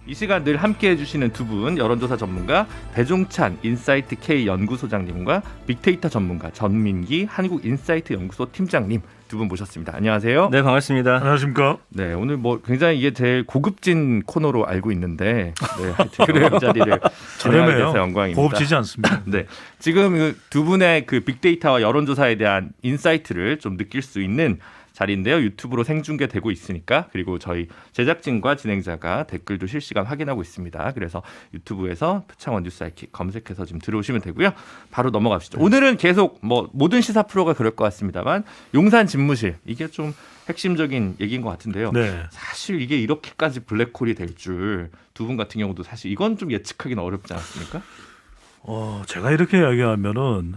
이 시간 늘 함께해 주시는 두 분, 여론조사 전문가 배종찬 인사이트 K 연구소장님과 빅데이터 전문가 전민기 한국인사이트 연구소 팀장님 두 분 모셨습니다. 안녕하세요. 네, 반갑습니다. 안녕하십니까? 네, 오늘 뭐 굉장히 이게 제일 고급진 코너로 알고 있는데 네, 하여튼 이 자리를 진행하게 돼서 영광입니다. 고급지지 않습니다. 네, 지금 두 분의 그 빅데이터와 여론조사에 대한 인사이트를 좀 느낄 수 있는 자리인데요. 유튜브로 생중계되고 있으니까, 그리고 저희 제작진과 진행자가 댓글도 실시간 확인하고 있습니다. 그래서 유튜브에서 표창원 뉴스 알킥 검색해서 지금 들어오시면 되고요. 바로 넘어갑시다. 오늘은 계속 뭐 모든 시사 프로가 그럴 것 같습니다만 용산 집무실 이게 좀 핵심적인 얘기인 것 같은데요. 네. 사실 이게 이렇게까지 블랙홀이 될 줄 두 분 같은 경우도 사실 이건 좀 예측하기는 어렵지 않습니까? 제가 이렇게 이야기하면은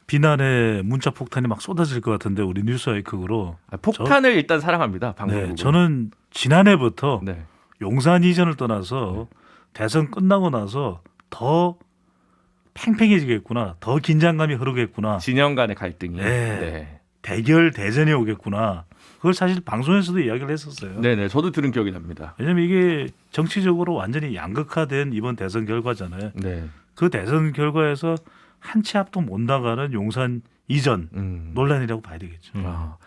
비난의 문자 폭탄이 막 쏟아질 것 같은데 우리 뉴스 아이크로 폭탄을 일단 사랑합니다. 방송국은. 네, 저는 지난해부터 네. 용산 이전을 떠나서 대선 끝나고 나서 더 팽팽해지겠구나, 더 긴장감이 흐르겠구나, 진영 간의 갈등이. 네. 대결 대전이 오겠구나. 그걸 사실 방송에서도 이야기를 했었어요. 네네, 저도 들은 기억이 납니다. 왜냐하면 이게 정치적으로 완전히 양극화된 이번 대선 결과잖아요. 네. 그 대선 결과에서 한 치 앞도 못 나가는 용산 이전 논란이라고 봐야 되겠죠. 아.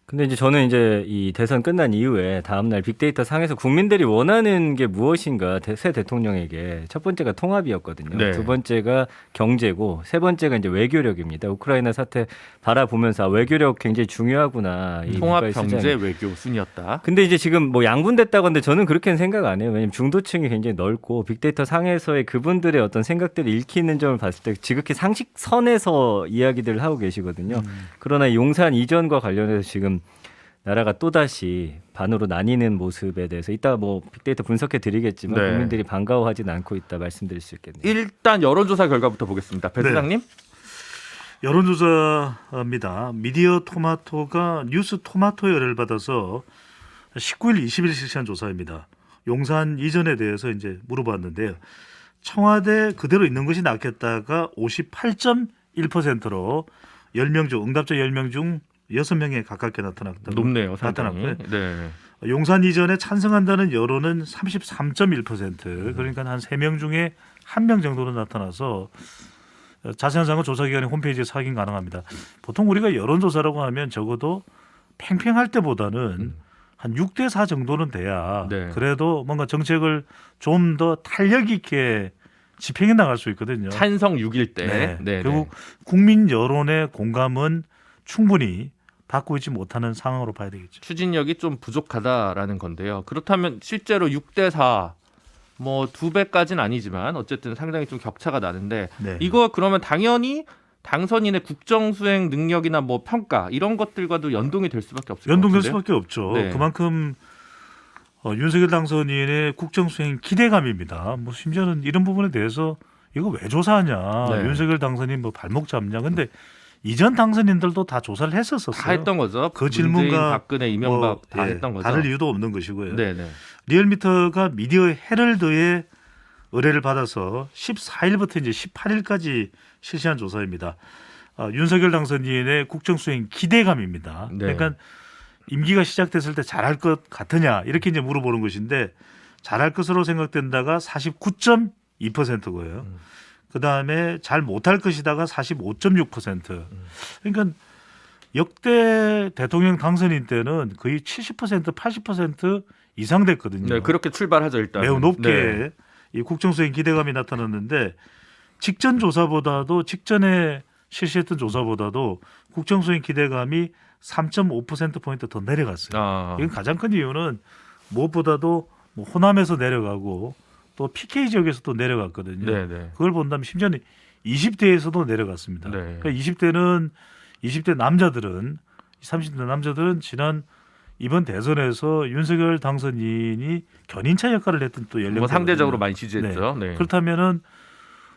근데 이제 저는 이제 이 대선 끝난 이후에 다음날 빅데이터 상에서 국민들이 원하는 게 무엇인가 새 대통령에게 첫 번째가 통합이었거든요. 네. 두 번째가 경제고 세 번째가 이제 외교력입니다. 우크라이나 사태 바라보면서 외교력 굉장히 중요하구나. 이 통합 국가의 경제 수장이. 외교 순이었다. 근데 이제 지금 뭐 양분됐다고 하는데 저는 그렇게는 생각 안 해요. 왜냐면 중도층이 굉장히 넓고 빅데이터 상에서의 그분들의 어떤 생각들을 읽히는 점을 봤을 때 지극히 상식선에서 이야기들을 하고 계시거든요. 그러나 용산 이전과 관련해서 지금 나라가 또다시 반으로 나뉘는 모습에 대해서 이따 뭐 빅데이터 분석해 드리겠지만 네. 국민들이 반가워하진 않고 있다 말씀드릴 수 있겠네요. 일단 여론조사 결과부터 보겠습니다. 배 소장님. 여론조사입니다. 미디어 토마토가 뉴스 토마토 열을 받아서 19일, 20일 실시한 조사입니다. 용산 이전에 대해서 이제 물어봤는데요. 청와대 그대로 있는 것이 낫겠다가 58.1%로 10명 중 응답자 10명 중 6명에 가깝게 나타났다고. 높네요, 상당히. 나타났고요. 네. 용산 이전에 찬성한다는 여론은 33.1%. 그러니까 한 3명 중에 1명 정도로 나타나서 자세한 사항은 조사기관의 홈페이지에서 확인 가능합니다. 보통 우리가 여론조사라고 하면 적어도 팽팽할 때보다는 한 6대4 정도는 돼야 네. 그래도 뭔가 정책을 좀 더 탄력 있게 집행해 나갈 수 있거든요. 찬성 6일 때. 네. 네. 결국 국민 여론의 공감은 충분히 받고 있지 못하는 상황으로 봐야 되겠죠. 추진력이 좀 부족하다라는 건데요. 그렇다면 실제로 6대4 뭐 2배까지는 아니지만 어쨌든 상당히 좀 격차가 나는데 네. 이거 그러면 당연히 당선인의 국정 수행 능력이나 뭐 평가 이런 것들과도 연동이 될 수밖에 없을 것 연동될 같은데요. 수밖에 없죠. 네. 그만큼 윤석열 당선인의 국정 수행 기대감입니다. 뭐 심지어는 이런 부분에 대해서 이거 왜 조사하냐, 네. 윤석열 당선인 뭐 발목 잡냐. 근데 이전 당선인들도 다 조사를 했었어요. 다 했던 거죠. 그 문재인, 질문과 박근혜, 이명박 다 했던 거죠. 다를 이유도 없는 것이고요. 네네. 리얼미터가 미디어 헤럴드의 의뢰를 받아서 14일부터 이제 18일까지 실시한 조사입니다. 윤석열 당선인의 국정수행 기대감입니다. 네. 그러니까 임기가 시작됐을 때 잘할 것 같으냐 이렇게 이제 물어보는 것인데 잘할 것으로 생각된다가 49.2%고요. 그 다음에 잘 못할 것이다가 45.6%. 그러니까 역대 대통령 당선인 때는 거의 70%, 80% 이상 됐거든요. 네, 그렇게 출발하죠 일단. 매우 높게 네. 이 국정수행 기대감이 나타났는데 직전에 실시했던 조사보다도 국정수행 기대감이 3.5%포인트 더 내려갔어요. 이건 가장 큰 이유는 무엇보다도 뭐 호남에서 내려가고 또 PK 지역에서 또 내려갔거든요. 네네. 그걸 본다면 심지어는 20대에서도 내려갔습니다. 네. 그러니까 20대 남자들은 30대 남자들은 지난 이번 대선에서 윤석열 당선인이 견인차 역할을 했던 또 연령 뭐 상대적으로 많이 지지했죠. 네. 그렇다면은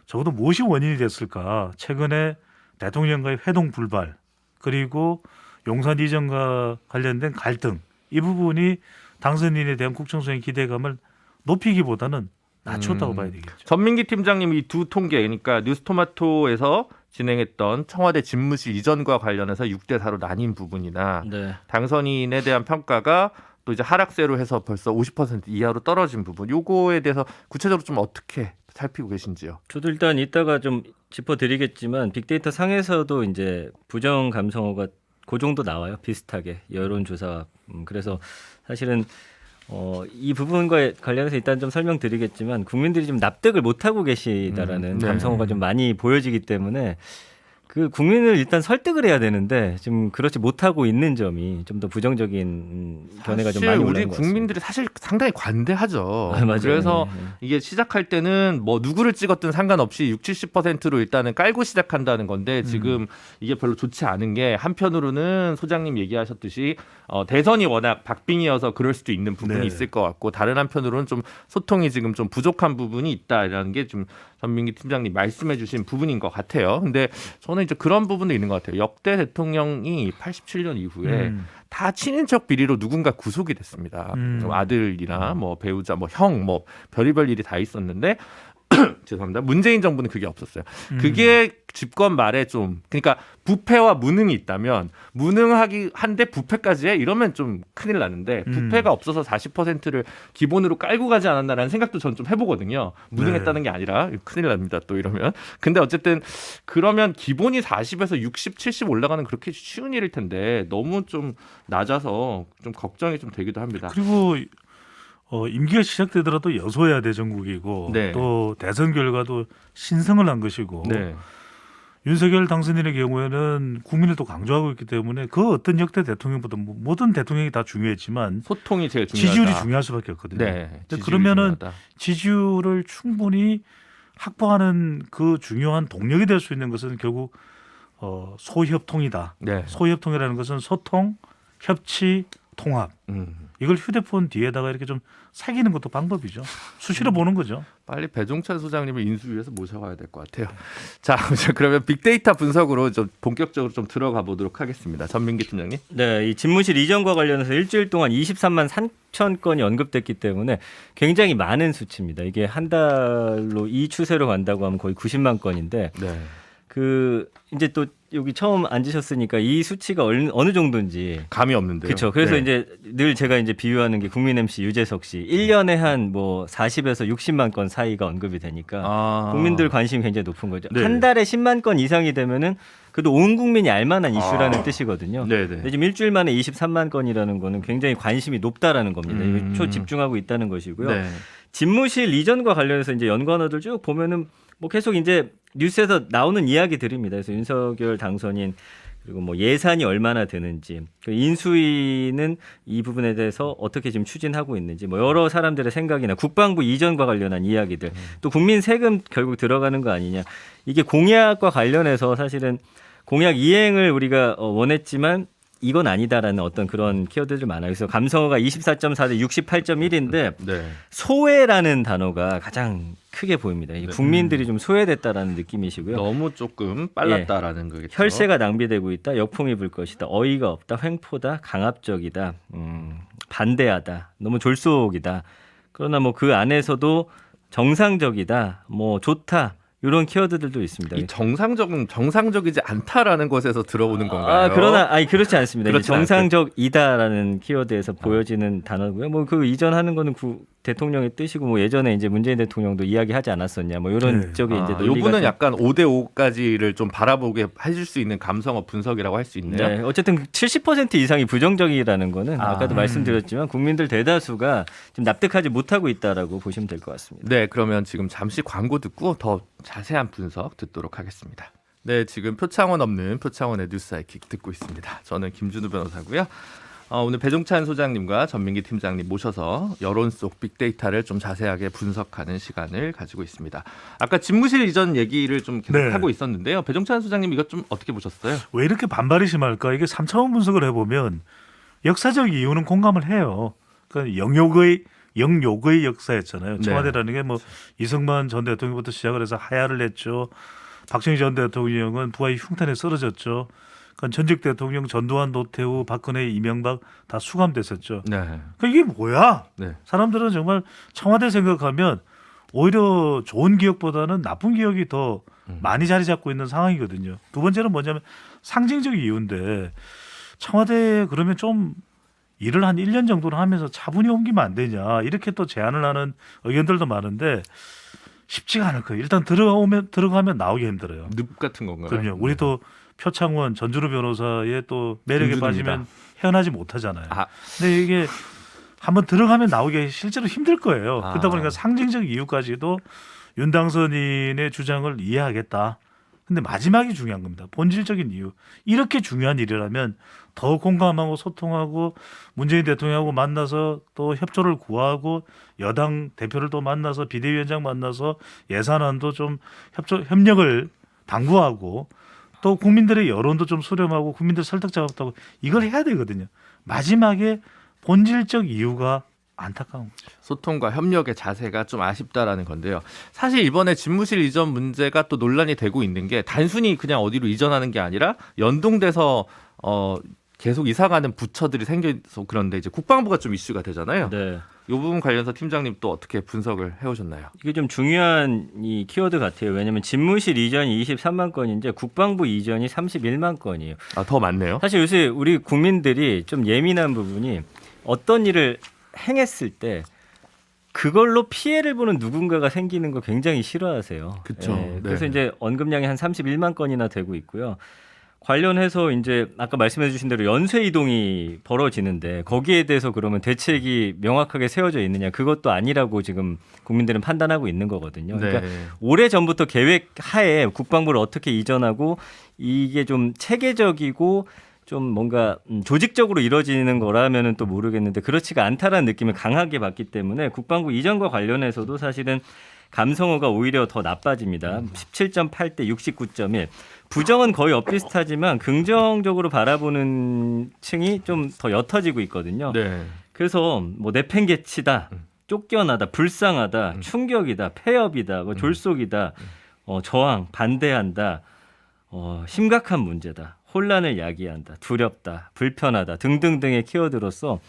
적어도 무엇이 원인이 됐을까? 최근에 대통령과의 회동 불발 그리고 용산 이전과 관련된 갈등 이 부분이 당선인에 대한 국정수행 기대감을 높이기보다는 낮췄다고 봐야 되겠죠. 전민기 팀장님 이 두 통계, 그러니까 뉴스토마토에서 진행했던 청와대 집무실 이전과 관련해서 6대4로 나뉜 부분이나 네. 당선인에 대한 평가가 또 또 이제 하락세로 해서 벌써 50% 이하로 떨어진 부분, 요거에 대해서 구체적으로 좀 어떻게 살피고 계신지요? 저도 일단 이따가 좀 짚어드리겠지만 빅데이터 상에서도 이제 부정 감성어가 그 정도 나와요. 비슷하게 여론조사. 그래서 사실은 이 부분과 관련해서 일단 좀 설명드리겠지만 국민들이 좀 납득을 못하고 계시다라는 네. 감성어가 좀 많이 보여지기 때문에 그 국민을 일단 설득을 해야 되는데 좀 그렇지 못하고 있는 점이 좀 더 부정적인 견해가 좀 사실 많이 우리 올라온 것 같습니다. 국민들이 사실 상당히 관대하죠. 맞아요. 그래서 네, 네. 이게 시작할 때는 뭐 누구를 찍었든 상관없이 60-70%로 일단은 깔고 시작한다는 건데 지금 이게 별로 좋지 않은 게 한편으로는 소장님 얘기하셨듯이 대선이 워낙 박빙이어서 그럴 수도 있는 부분이 네. 있을 것 같고 다른 한편으로는 좀 소통이 지금 좀 부족한 부분이 있다라는 게 좀 전민기 팀장님 말씀해주신 부분인 것 같아요. 근데 저는 이제 그런 부분도 있는 것 같아요. 역대 대통령이 87년 이후에 다 친인척 비리로 누군가 구속이 됐습니다. 아들이나 뭐 배우자, 뭐 형, 뭐 별의별 일이 다 있었는데 죄송합니다. 문재인 정부는 그게 없었어요. 그게 집권 말에 좀 그러니까 부패와 무능이 있다면 무능하기 한데 부패까지 해 이러면 좀 큰일 나는데 부패가 없어서 40%를 기본으로 깔고 가지 않았나라는 생각도 전 좀 해보거든요. 무능했다는 게 아니라 큰일 납니다. 또 이러면. 근데 어쨌든 그러면 기본이 40에서 60, 70 올라가는 그렇게 쉬운 일일 텐데 너무 좀 낮아서 좀 걱정이 좀 되기도 합니다. 그리고 임기가 시작되더라도 여소야 대전국이고 네. 또 대선 결과도 신성을 한 것이고 네. 윤석열 당선인의 경우에는 국민을 또 강조하고 있기 때문에 그 어떤 역대 대통령보다 모든 대통령이 다 중요했지만 소통이 제일 중요하다. 지지율이 중요할 수밖에 없거든요. 네. 근데 지지율이 그러면은 중요하다. 지지율을 충분히 확보하는 그 중요한 동력이 될 수 있는 것은 결국 소협통이다. 네. 소협통이라는 것은 소통, 협치, 통합. 이걸 휴대폰 뒤에다가 이렇게 좀 새기는 것도 방법이죠. 수시로 보는 거죠. 빨리 배종찬 소장님을 인수위에서 모셔가야 될 것 같아요. 자, 그러면 빅데이터 분석으로 좀 본격적으로 좀 들어가 보도록 하겠습니다. 전민기 팀장님. 네, 이 집무실 이전과 관련해서 일주일 동안 23만 3천 건이 언급됐기 때문에 굉장히 많은 수치입니다. 이게 한 달로 이 추세로 간다고 하면 거의 90만 건인데 네. 그 이제 또 여기 처음 앉으셨으니까 이 수치가 어느 정도인지 감이 없는데요. 그렇죠. 그래서 네. 이제 늘 제가 이제 비유하는 게 국민 MC 유재석 씨 1년에 한 뭐 40에서 60만 건 사이가 언급이 되니까 국민들 관심이 굉장히 높은 거죠. 네. 한 달에 10만 건 이상이 되면은 그래도 온 국민이 알만한 이슈라는 뜻이거든요. 네네. 근데 지금 일주일 만에 23만 건이라는 거는 굉장히 관심이 높다라는 겁니다. 이거 초집중하고 있다는 것이고요. 네. 집무실 이전과 관련해서 이제 연관어들 쭉 보면은 뭐 계속 이제 뉴스에서 나오는 이야기들입니다. 그래서 윤석열 당선인 그리고 뭐 예산이 얼마나 되는지, 그 인수위는 이 부분에 대해서 어떻게 지금 추진하고 있는지, 뭐 여러 사람들의 생각이나 국방부 이전과 관련한 이야기들, 또 국민 세금 결국 들어가는 거 아니냐. 이게 공약과 관련해서 사실은 공약 이행을 우리가 원했지만 이건 아니다라는 어떤 그런 키워드들 많아요. 그래서 감성어가 24.4 대 68.1인데 네. 소외라는 단어가 가장 크게 보입니다. 이게 국민들이 좀 소외됐다라는 느낌이시고요. 너무 조금 빨랐다라는 거겠죠. 혈세가 낭비되고 있다. 역풍이 불 것이다. 어이가 없다. 횡포다. 강압적이다. 반대하다. 너무 졸속이다. 그러나 뭐 그 안에서도 정상적이다. 뭐 좋다. 이런 키워드들도 있습니다. 이 정상적이지 않다라는 것에서 들어오는 건가요? 그러나 그렇지 않습니다. 그렇지 정상적이다라는 키워드에서 보여지는 단어고요. 뭐 그 이전하는 거는 대통령의 뜻이고 뭐 예전에 이제 문재인 대통령도 이야기하지 않았었냐. 뭐 이런 네. 쪽에 이제 논리가 요분은 좀- 약간 5대5까지를 좀 바라보게 해줄 수 있는 감성어 분석이라고 할 수 있네요. 네, 어쨌든 70% 이상이 부정적이라는 거는 아까도 말씀드렸지만 국민들 대다수가 지금 납득하지 못하고 있다라고 보시면 될 것 같습니다. 네, 그러면 지금 잠시 광고 듣고 더 자세한 분석 듣도록 하겠습니다. 네, 지금 표창원 없는 표창원의 뉴스 하이킥 듣고 있습니다. 저는 김준우 변호사고요. 오늘 배종찬 소장님과 전민기 팀장님 모셔서 여론 속 빅데이터를 좀 자세하게 분석하는 시간을 가지고 있습니다. 아까 집무실 이전 얘기를 좀 계속 네. 하고 있었는데요. 배종찬 소장님 이것 좀 어떻게 보셨어요? 왜 이렇게 반발이 심할까? 이게 3차원 분석을 해보면 역사적 이유는 공감을 해요. 그러니까 영욕의 역사였잖아요. 네. 청와대라는 게 뭐 이승만 전 대통령부터 시작을 해서 하야를 했죠. 박정희 전 대통령은 부하의 흉탄에 쓰러졌죠. 그러니까 전직 대통령 전두환, 노태우, 박근혜, 이명박 다 수감됐었죠. 네. 그러니까 이게 뭐야? 네. 사람들은 정말 청와대 생각하면 오히려 좋은 기억보다는 나쁜 기억이 더 많이 자리 잡고 있는 상황이거든요. 두 번째는 뭐냐면 상징적 이유인데 청와대 그러면 좀 일을 한 1년 정도를 하면서 차분히 옮기면 안 되냐 이렇게 또 제안을 하는 의견들도 많은데 쉽지가 않을 거예요. 일단 들어가면 나오기 힘들어요. 늪 같은 건가요? 그럼요. 우리 또 표창원 전준우 변호사의 또 매력에 김준우입니다. 빠지면 헤어나지 못하잖아요. 아. 근데 이게 한번 들어가면 나오기 실제로 힘들 거예요. 아. 그러다 보니까 상징적 이유까지도 윤 당선인의 주장을 이해하겠다. 근데 마지막이 중요한 겁니다. 본질적인 이유. 이렇게 중요한 일이라면 더 공감하고 소통하고 문재인 대통령하고 만나서 또 협조를 구하고 여당 대표를 또 만나서 비대위원장 만나서 예산안도 좀 협력을 당부하고 또 국민들의 여론도 좀 수렴하고 국민들 설득 작업하고 이걸 해야 되거든요. 마지막에 본질적 이유가 안타까운 거죠. 소통과 협력의 자세가 좀 아쉽다라는 건데요. 사실 이번에 집무실 이전 문제가 또 논란이 되고 있는 게 단순히 그냥 어디로 이전하는 게 아니라 연동돼서 계속 이사가는 부처들이 생겨서 그런데 이제 국방부가 좀 이슈가 되잖아요. 네. 이 부분 관련해서 팀장님 또 어떻게 분석을 해오셨나요? 이게 좀 중요한 이 키워드 같아요. 왜냐하면 집무실 이전이 23만 건인데 국방부 이전이 31만 건이에요. 아, 더 많네요. 사실 요새 우리 국민들이 좀 예민한 부분이 어떤 일을 행했을 때 그걸로 피해를 보는 누군가가 생기는 거 굉장히 싫어하세요. 그쵸. 네. 그래서 이제 언급량이 한 31만 건이나 되고 있고요. 관련해서 이제 아까 말씀해 주신 대로 연쇄 이동이 벌어지는데 거기에 대해서 그러면 대책이 명확하게 세워져 있느냐 그것도 아니라고 지금 국민들은 판단하고 있는 거거든요. 그러니까 네. 오래 전부터 계획 하에 국방부를 어떻게 이전하고 이게 좀 체계적이고 좀 뭔가 조직적으로 이루어지는 거라면은 또 모르겠는데 그렇지가 않다라는 느낌을 강하게 받기 때문에 국방부 이전과 관련해서도 사실은 감성어가 오히려 더 나빠집니다. 17.8대 69.1. 부정은 거의 엇비슷하지만 긍정적으로 바라보는 층이 좀 더 옅어지고 있거든요. 네. 그래서 뭐 내팽개치다, 쫓겨나다, 불쌍하다, 충격이다, 폐업이다, 뭐 졸속이다, 저항, 반대한다, 심각한 문제다, 혼란을 야기한다, 두렵다, 불편하다 등등등의 키워드로서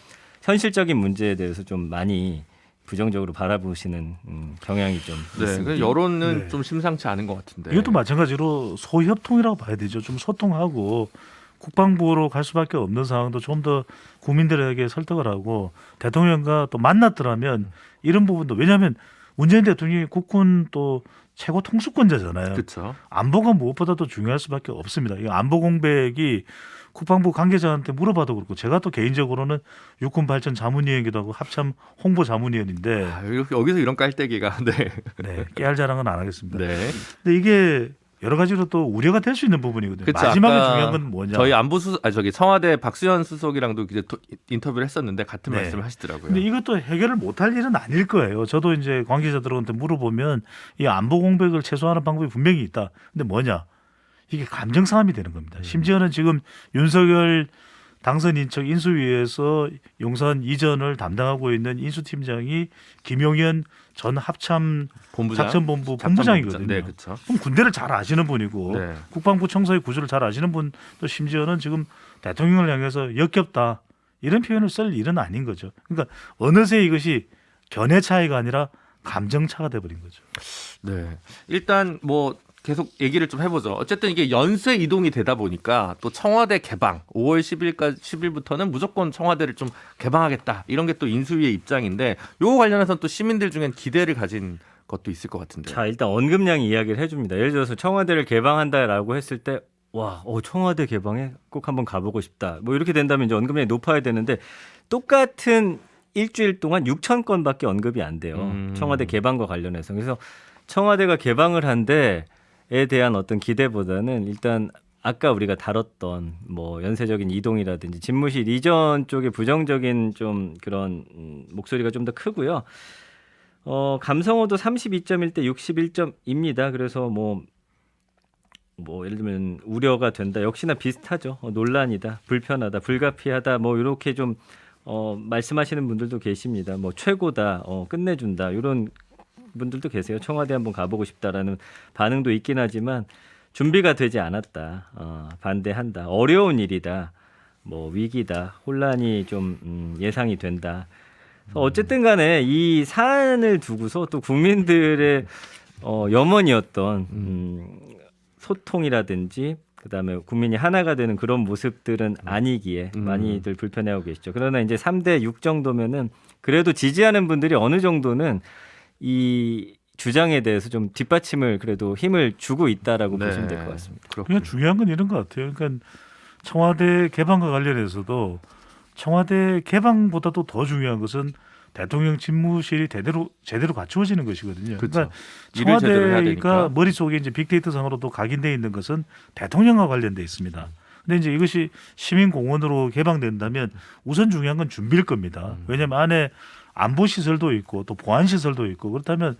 현실적인 문제에 대해서 좀 많이 부정적으로 바라보시는 경향이 좀 네. 있습니다. 그 여론은 네. 좀 심상치 않은 것 같은데. 이것도 마찬가지로 소협통이라고 봐야 되죠. 좀 소통하고 국방부로 갈 수밖에 없는 상황도 좀 더 국민들에게 설득을 하고 대통령과 또 만났더라면 이런 부분도 왜냐하면 문재인 대통령이 국군 또 최고 통수권자잖아요. 그렇죠. 안보가 무엇보다도 중요할 수밖에 없습니다. 이 안보 공백이 국방부 관계자한테 물어봐도 그렇고 제가 또 개인적으로는 육군 발전 자문위원이기도 하고 합참 홍보 자문위원인데 아, 이렇게 여기서 이런 깔때기가 네. 네, 깨알 자랑은 안 하겠습니다. 네. 근데 이게 여러 가지로 또 우려가 될 수 있는 부분이거든요. 그쵸, 마지막에 아까 중요한 건 뭐냐? 저희 저기 청와대 박수현 수석이랑도 이제 인터뷰를 했었는데 같은 네. 말씀을 하시더라고요. 근데 이것도 해결을 못할 일은 아닐 거예요. 저도 이제 관계자들한테 물어보면 이 안보 공백을 최소화하는 방법이 분명히 있다. 근데 뭐냐? 이게 감정 싸움이 되는 겁니다. 심지어는 지금 윤석열 당선 인척 인수위에서 용산 이전을 담당하고 있는 인수팀장이 김용현 전 합참 본부장? 작전본부 본부장이거든요. 네, 그렇죠. 그럼 군대를 잘 아시는 분이고 네. 국방부 청사의 구조를 잘 아시는 분 또 심지어는 지금 대통령을 향해서 역겹다 이런 표현을 쓸 일은 아닌 거죠. 그러니까 어느새 이것이 견해 차이가 아니라 감정 차가 돼버린 거죠. 네. 일단 뭐 계속 얘기를 좀 해보죠. 어쨌든 이게 연쇄 이동이 되다 보니까 또 청와대 개방 5월 10일부터는 무조건 청와대를 좀 개방하겠다 이런 게 또 인수위의 입장인데 요거 관련해서는 또 시민들 중엔 기대를 가진 것도 있을 것 같은데. 자, 일단 언급량 이야기를 해줍니다. 예를 들어서 청와대를 개방한다라고 했을 때 와, 청와대 개방에 꼭 한번 가보고 싶다. 뭐 이렇게 된다면 이제 언급량이 높아야 되는데 똑같은 일주일 동안 6천 건밖에 언급이 안 돼요. 청와대 개방과 관련해서. 그래서 청와대가 개방을 한데 에 대한 어떤 기대보다는 일단 아까 우리가 다뤘던 뭐 연쇄적인 이동이라든지 집무실 이전 쪽에 부정적인 좀 그런 목소리가 좀 더 크고요. 감성어도 32.1대 61.입니다. 그래서 뭐 예를 들면 우려가 된다. 역시나 비슷하죠. 논란이다, 불편하다, 불가피하다. 뭐 이렇게 좀 말씀하시는 분들도 계십니다. 뭐 최고다, 끝내준다. 이런 분들도 계세요. 청와대 한번 가보고 싶다라는 반응도 있긴 하지만 준비가 되지 않았다. 반대한다. 어려운 일이다. 뭐 위기다. 혼란이 좀 예상이 된다. 어쨌든 간에 이 사안을 두고서 또 국민들의 염원이었던 소통이라든지 그다음에 국민이 하나가 되는 그런 모습들은 아니기에 많이들 불편해하고 계시죠. 그러나 이제 3대 6 정도면은 그래도 지지하는 분들이 어느 정도는 이 주장에 대해서 좀 뒷받침을 그래도 힘을 주고 있다라고 네. 보시면 될 것 같습니다. 그냥 중요한 건 이런 것 같아요. 그러니까 청와대 개방과 관련해서도 청와대 개방보다도 더 중요한 것은 대통령 집무실이 제대로 갖추어지는 것이거든요. 그렇죠. 그러니까 일을 제대로 해야 되니까. 청와대가 머릿속에 이제 빅데이터상으로도 각인되어 있는 것은 대통령과 관련돼 있습니다. 근데 이제 이것이 시민공원으로 개방된다면 우선 중요한 건 준비일 겁니다. 왜냐하면 안에 안보 시설도 있고 또 보안 시설도 있고 그렇다면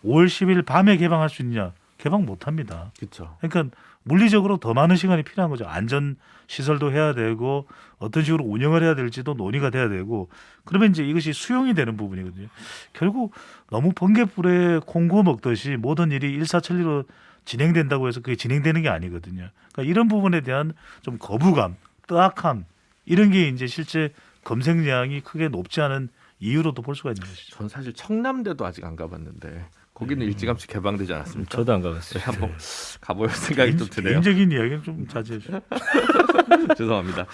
5월 10일 밤에 개방할 수 있냐? 개방 못 합니다. 그렇죠. 그러니까 물리적으로 더 많은 시간이 필요한 거죠. 안전 시설도 해야 되고 어떤 식으로 운영을 해야 될지도 논의가 돼야 되고 그러면 이제 이것이 수용이 되는 부분이거든요. 결국 너무 번개불에 콩 구워 먹듯이 모든 일이 일사천리로 진행된다고 해서 그게 진행되는 게 아니거든요. 그러니까 이런 부분에 대한 좀 거부감, 뜨악함 이런 게 이제 실제 검색량이 크게 높지 않은 이유로도 볼 수가 있는 것이죠. 전 사실 청남대도 아직 안 가봤는데 거기는 일찌감치 개방되지 않았습니까? 저도 안 가봤어요. 네, 한번 가볼 생각이 좀 드네요. 개인적인 이야기는 좀 자제해 주세요. 죄송합니다.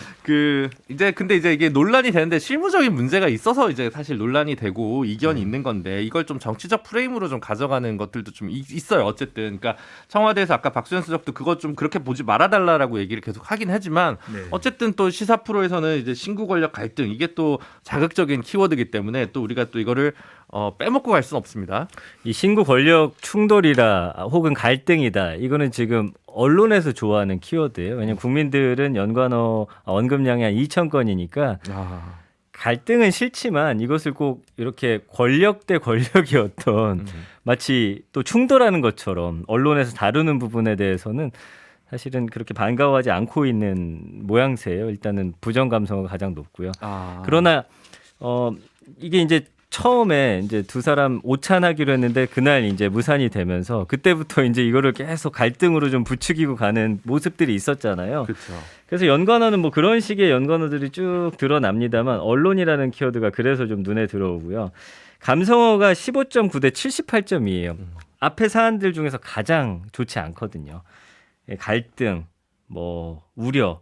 근데 이제 이게 논란이 되는데 실무적인 문제가 있어서 이제 사실 논란이 되고 이견이 있는 건데 이걸 좀 정치적 프레임으로 좀 가져가는 것들도 좀 있어요. 어쨌든 그러니까 청와대에서 아까 박수현 수석도 그거 좀 그렇게 보지 말아달라라고 얘기를 계속 하긴 하지만 네. 어쨌든 또 시사 프로에서는 이제 신구 권력 갈등 이게 또 자극적인 키워드이기 때문에 또 우리가 또 이거를 빼먹고 갈 수는 없습니다. 이 신구 권력 충돌이다 혹은 갈등이다 이거는 지금 언론에서 좋아하는 키워드예요. 왜냐하면 국민들은 연관어 언급량이 한 2,000건이니까 갈등은 싫지만 이것을 꼭 이렇게 권력 대 권력이 어떤 마치 또 충돌하는 것처럼 언론에서 다루는 부분에 대해서는 사실은 그렇게 반가워하지 않고 있는 모양새예요. 일단은 부정 감성가 가장 높고요. 그러나 이게 이제 처음에 이제 두 사람 오찬하기로 했는데 그날 이제 무산이 되면서 그때부터 이제 이거를 계속 갈등으로 좀 부추기고 가는 모습들이 있었잖아요. 그렇죠. 그래서 연관어는 뭐 그런 식의 연관어들이 쭉 드러납니다만 언론이라는 키워드가 그래서 좀 눈에 들어오고요. 감성어가 15.9 대 78점이에요. 앞에 사안들 중에서 가장 좋지 않거든요. 갈등, 뭐 우려.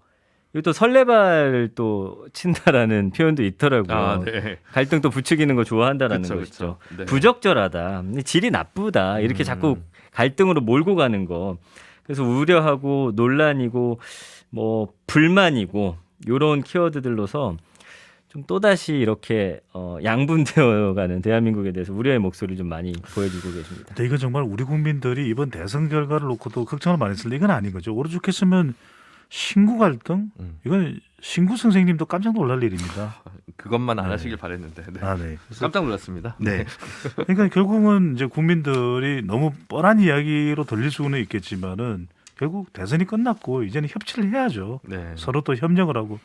이것도 설레발 또 친다라는 표현도 있더라고요. 네. 갈등 또 부추기는 거 좋아한다라는 그쵸, 것이죠. 그쵸. 네. 부적절하다, 질이 나쁘다 이렇게 자꾸 갈등으로 몰고 가는 거. 그래서 우려하고 논란이고 뭐 불만이고 이런 키워드들로서 좀 또다시 이렇게 양분되어가는 대한민국에 대해서 우려의 목소리를 좀 많이 보여주고 계십니다. 근데 이건 정말 우리 국민들이 이번 대선 결과를 놓고도 걱정을 많이 했을 때 이건 아닌 거죠. 오죽했으면 신구 갈등? 이건 신구 선생님도 깜짝 놀랄 일입니다. 그것만 안 네. 하시길 바랬는데 네. 아, 네. 깜짝 놀랐습니다. 네. 그러니까 결국은 이제 국민들이 너무 뻔한 이야기로 들릴 수는 있겠지만은 결국 대선이 끝났고 이제는 협치를 해야죠. 네. 서로 또 협력을 하고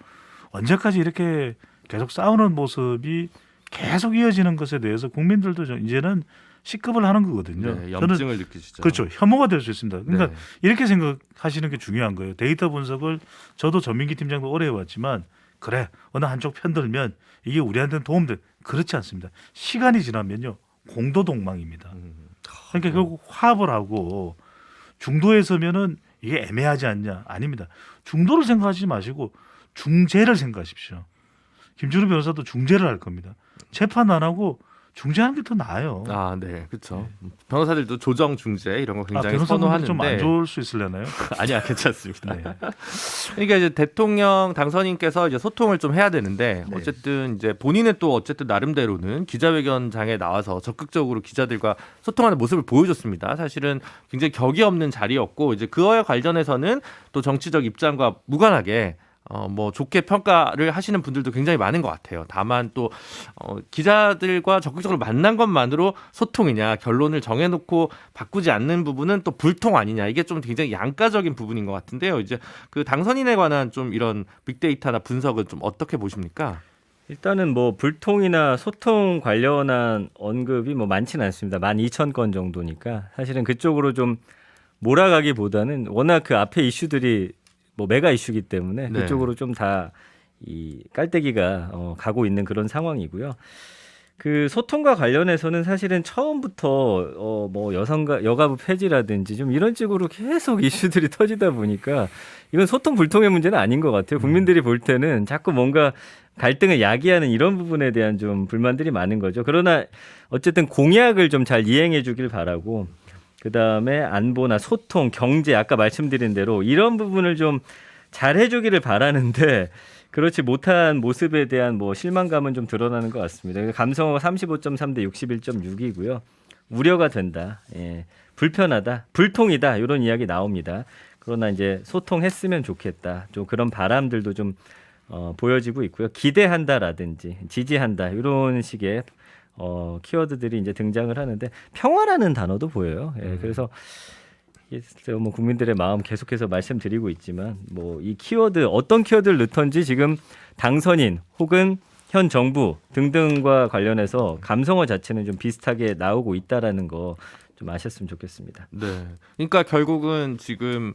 언제까지 이렇게 계속 싸우는 모습이 계속 이어지는 것에 대해서 국민들도 이제는 식겁을 하는 거거든요. 네, 저는 염증을 느끼시죠. 그렇죠. 혐오가 될 수 있습니다. 그러니까 네. 이렇게 생각하시는 게 중요한 거예요. 데이터 분석을 저도 전민기 팀장도 오래 해왔지만 그래 어느 한쪽 편들면 이게 우리한테는 도움돼. 그렇지 않습니다. 시간이 지나면요 공도동망입니다. 그러니까 결국 화합을 하고 중도에 서면은 이게 애매하지 않냐? 아닙니다. 중도를 생각하지 마시고 중재를 생각하십시오. 김준우 변호사도 중재를 할 겁니다. 재판 안 하고 중재하는 게 더 나아요. 아, 네, 그렇죠. 변호사들도 조정 중재 이런 거 굉장히 변호사분들 선호하는데 좀 안 좋을 수 있으려나요? 아니야, 괜찮습니다. 네. 그러니까 이제 대통령 당선인께서 이제 소통을 좀 해야 되는데 네. 어쨌든 이제 본인은 또 어쨌든 나름대로는 기자회견장에 나와서 적극적으로 기자들과 소통하는 모습을 보여줬습니다. 사실은 굉장히 격이 없는 자리였고 이제 그와 관련해서는 또 정치적 입장과 무관하게 뭐 좋게 평가를 하시는 분들도 굉장히 많은 것 같아요. 다만 또 기자들과 적극적으로 만난 것만으로 소통이냐 결론을 정해놓고 바꾸지 않는 부분은 또 불통 아니냐 이게 좀 굉장히 양가적인 부분인 것 같은데요. 이제 그 당선인에 관한 좀 이런 빅데이터나 분석은 좀 어떻게 보십니까? 일단은 뭐 불통이나 소통 관련한 언급이 뭐 많지는 않습니다. 12,000건 정도니까 사실은 그쪽으로 좀 몰아가기보다는 워낙 그 앞에 이슈들이 뭐 메가 이슈기 때문에 네. 그쪽으로 좀 다 이 깔때기가 가고 있는 그런 상황이고요. 그 소통과 관련해서는 사실은 처음부터 뭐 여가부 폐지라든지 좀 이런 식으로 계속 이슈들이 터지다 보니까 이건 소통 불통의 문제는 아닌 것 같아요. 국민들이 볼 때는 자꾸 뭔가 갈등을 야기하는 이런 부분에 대한 좀 불만들이 많은 거죠. 그러나 어쨌든 공약을 좀 잘 이행해 주길 바라고, 그다음에 안보나 소통, 경제 아까 말씀드린 대로 이런 부분을 좀 잘 해주기를 바라는데 그렇지 못한 모습에 대한 뭐 실망감은 좀 드러나는 것 같습니다. 감성어가 35.3 대 61.6이고요. 우려가 된다. 예. 불편하다. 불통이다. 이런 이야기 나옵니다. 그러나 이제 소통했으면 좋겠다. 좀 그런 바람들도 좀 보여지고 있고요. 기대한다라든지 지지한다. 이런 식의 키워드들이 이제 등장을 하는데 평화라는 단어도 보여요. 예. 그래서 뭐 국민들의 마음 계속해서 말씀드리고 있지만 뭐 이 키워드 어떤 키워드를 넣던지 지금 당선인 혹은 현 정부 등등과 관련해서 감성어 자체는 좀 비슷하게 나오고 있다라는 거 좀 아셨으면 좋겠습니다. 네. 그러니까 결국은 지금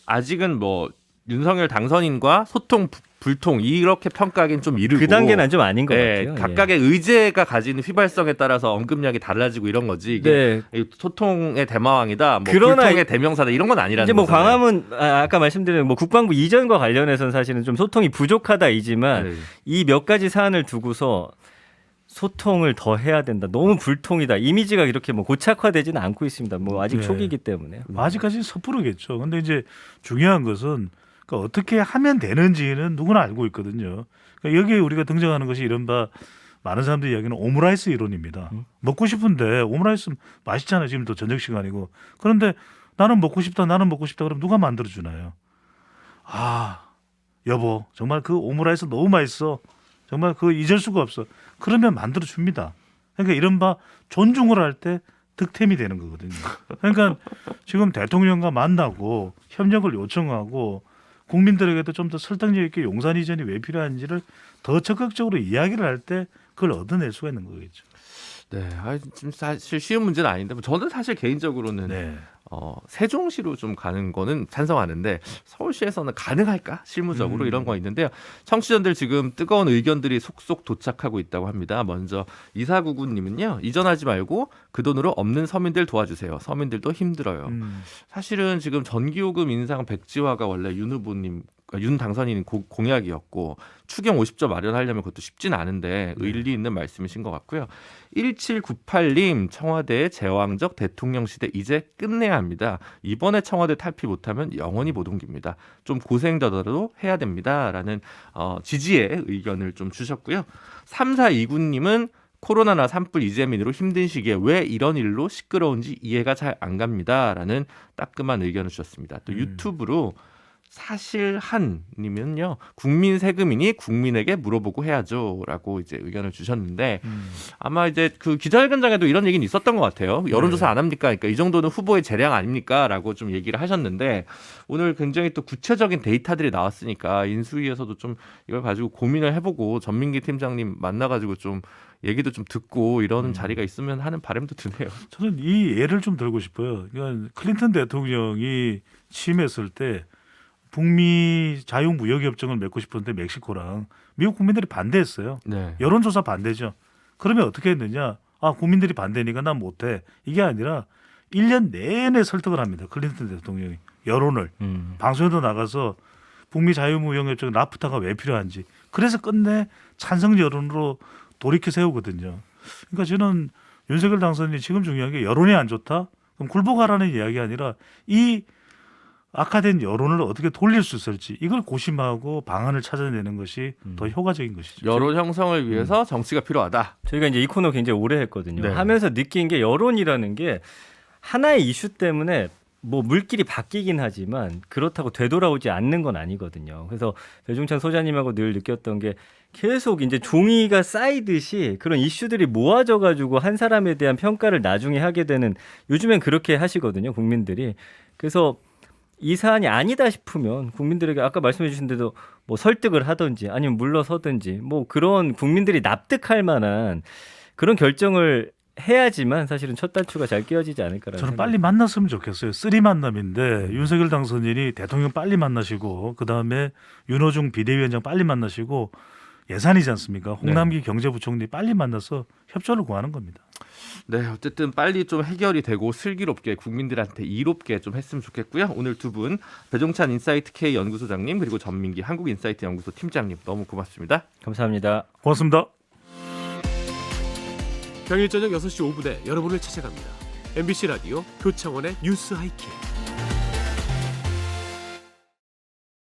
아직은 뭐 윤석열 당선인과 소통 불통 이렇게 평가하기는 좀 이르고 그 단계는 좀 아닌 것 네, 같아요. 각각의 의제가 가지는 휘발성에 따라서 언급량이 달라지고 이런 거지. 이게 네. 소통의 대마왕이다, 뭐 그러나 불통의 대명사다 이런 건 아니라는 이제 뭐 거잖아요. 광화문 아까 말씀드린 뭐 국방부 이전과 관련해서는 사실은 좀 소통이 부족하다이지만 네. 이 몇 가지 사안을 두고서 소통을 더 해야 된다. 너무 불통이다. 이미지가 이렇게 뭐 고착화되지는 않고 있습니다. 뭐 아직 네. 초기이기 때문에. 아직까지는 섣부르겠죠. 근데 이제 중요한 것은 그러니까 어떻게 하면 되는지는 누구나 알고 있거든요. 그러니까 여기에 우리가 등장하는 것이 이른바 많은 사람들이 이야기하는 오므라이스 이론입니다. 먹고 싶은데 오므라이스 맛있잖아요. 지금 또 저녁 시간이고. 그런데 나는 먹고 싶다. 그럼 누가 만들어주나요? 아, 여보 정말 그 오므라이스 너무 맛있어. 정말 그거 잊을 수가 없어. 그러면 만들어줍니다. 그러니까 이른바 존중을 할 때 득템이 되는 거거든요. 그러니까 지금 대통령과 만나고 협력을 요청하고 국민들에게도 좀 더 설득력 있게 용산 이전이 왜 필요한지를 더 적극적으로 이야기를 할 때 그걸 얻어낼 수가 있는 거겠죠. 네, 지금 사실 쉬운 문제는 아닌데 저는 사실 개인적으로는 네. 세종시로 좀 가는 거는 찬성하는데 서울시에서는 가능할까? 실무적으로 이런 거 있는데요. 청취자들 지금 뜨거운 의견들이 속속 도착하고 있다고 합니다. 먼저 이사구구님은요. 이전하지 말고 그 돈으로 없는 서민들 도와주세요. 서민들도 힘들어요. 사실은 지금 전기요금 인상 백지화가 원래 윤 후보님 윤 당선인 공약이었고 추경 50조 마련하려면 그것도 쉽진 않은데 의리 있는 말씀이신 것 같고요. 1798님 청와대의 제왕적 대통령 시대 이제 끝내야 합니다. 이번에 청와대 탈피 못하면 영원히 못 옮깁니다. 좀 고생더라도 해야 됩니다라는 지지의 의견을 좀 주셨고요. 3429님은 코로나나 산불 이재민으로 힘든 시기에 왜 이런 일로 시끄러운지 이해가 잘 안 갑니다라는 따끔한 의견을 주셨습니다. 또 유튜브로 사실한님은요 국민 세금이니 국민에게 물어보고 해야죠라고 이제 의견을 주셨는데 아마 이제 그 기자회견장에도 이런 얘기는 있었던 것 같아요. 여론조사 안 합니까? 그러니까 이 정도는 후보의 재량 아닙니까?라고 좀 얘기를 하셨는데 오늘 굉장히 또 구체적인 데이터들이 나왔으니까 인수위에서도 좀 이걸 가지고 고민을 해보고 전민기 팀장님 만나가지고 좀 얘기도 좀 듣고 이런 자리가 있으면 하는 바람도 드네요. 저는 이 예를 좀 들고 싶어요. 그러니까 클린턴 대통령이 취임했을 때 북미 자유무역협정을 맺고 싶었는데 멕시코랑 미국 국민들이 반대했어요. 네. 여론조사 반대죠. 그러면 어떻게 했느냐? 아, 국민들이 반대니까 난 못해. 이게 아니라 1년 내내 설득을 합니다. 클린턴 대통령이 여론을 방송에도 나가서 북미 자유무역협정 라프타가 왜 필요한지. 그래서 끝내 찬성 여론으로 돌이켜 세우거든요. 그러니까 저는 윤석열 당선인이 지금 중요한 게 여론이 안 좋다? 그럼 굴복하라는 이야기 아니라 이 악화된 여론을 어떻게 돌릴 수 있을지 이걸 고심하고 방안을 찾아내는 것이 더 효과적인 것이죠. 여론 형성을 위해서 정치가 필요하다. 저희가 이제 이 코너 굉장히 오래 했거든요. 네. 하면서 느낀 게 여론이라는 게 하나의 이슈 때문에 뭐 물길이 바뀌긴 하지만 그렇다고 되돌아오지 않는 건 아니거든요. 그래서 배종찬 소장님하고 늘 느꼈던 게 계속 이제 종이가 쌓이듯이 그런 이슈들이 모아져 가지고 한 사람에 대한 평가를 나중에 하게 되는 요즘엔 그렇게 하시거든요. 국민들이. 그래서 이 사안이 아니다 싶으면 국민들에게 아까 말씀해 주신 대로 뭐 설득을 하든지 아니면 물러서든지 뭐 그런 국민들이 납득할 만한 그런 결정을 해야지만 사실은 첫 단추가 잘 끼워지지 않을까라는 저는 생각이 빨리 만났으면 좋겠어요. 쓰리 만남인데 윤석열 당선인이 대통령 빨리 만나시고 그다음에 윤호중 비대위원장 빨리 만나시고 예산이지 않습니까? 홍남기 경제부총리 빨리 만나서 협조를 구하는 겁니다. 네, 어쨌든 빨리 좀 해결이 되고 슬기롭게 국민들한테 이롭게 좀 했으면 좋겠고요. 오늘 두 분 배종찬 인사이트 K 연구소장님 그리고 전민기 한국인사이트 연구소 팀장님 너무 고맙습니다. 감사합니다. 고맙습니다. 평일 저녁 6시 5분에 여러분을 찾아갑니다. MBC 라디오 표창원의 뉴스 하이킥.